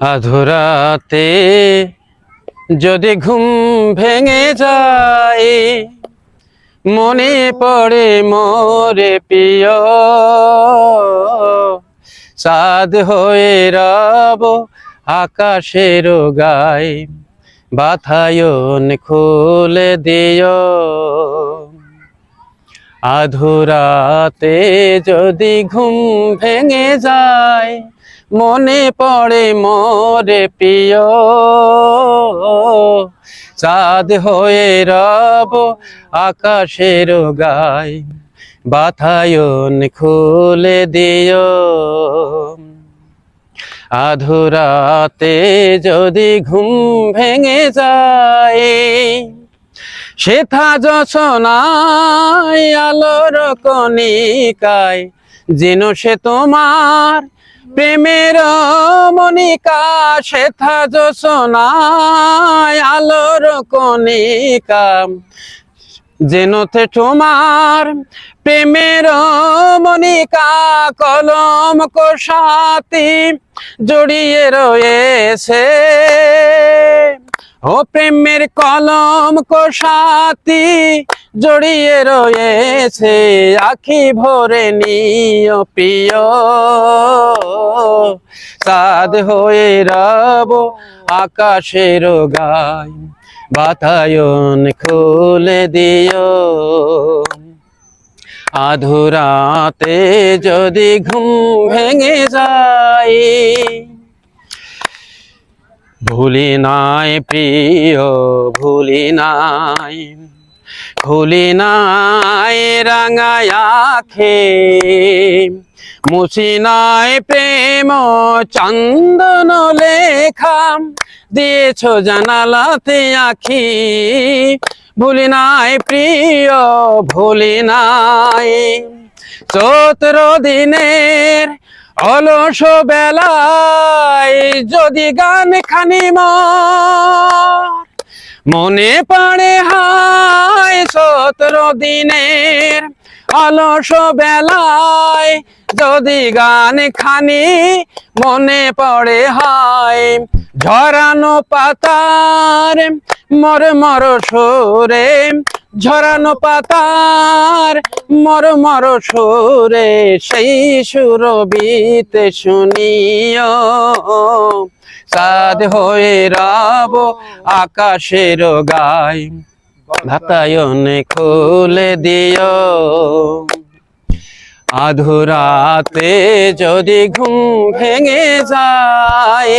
আধুরাতে যদি ঘুম ভেঙে যায়, মনে পড়ে মোরে প্রিয়, চাঁদ হয়ে রব আকাশের গায়ে, বাতায়ন খুলে দিও। আধুরাতে যদি ঘুম ভেঙে যায়, মনে পড়ে মোরে প্রিয়, চাঁদ হয়ে রব আকাশের গায়ে, বাতায়ন খুলে দিও। আধুরাতে যদি ঘুম ভেঙে যায়, সেথা যশোনায় আলোর কণিকায়, যেন সে তোমার প্রেমের মনিকা। সেথা যশোনায় আলোর কণিকা, যেন তে তোমার প্রেমের মনিকা। কলম সাথী জড়িয়ে রয়েছে, ও প্রেমের কলম সাথী জড়িয়ে রয়েছে। আখি ভরে নিও প্রিয়, চাঁদ হয়ে রব আকাশের গায়ে, বাতায়ন খুলে দিও। আধুরাতে যদি ঘুম ভেঙে যায়, ভুলি নাই প্রিয় ভুলি নাই, ভুলি নাই রাঙায় আখে, মুছি নাই প্রেম চন্দন লেখা, দিয়েছ জানালাতে আখি। ভুলি নাই প্রিয় ভুলি নাই, চৈত্র দিনের অলস বেলায় যদি গান খানি মনে পড়ে হায়। চৈত্র দিনের অলস বেলায় যদি গান খানি মনে পড়ে হায়। ঝরানো পাতার মর মর সুরে, ঝরানো পাতার মর মর সুরে, সেই সুরবিতে শুনিও। চাঁদ হয়ে রব আকাশের গায়ে, বাতায়ন খুলে দিও। আধুরাতে যদি ঘুম ভেঙে যায়,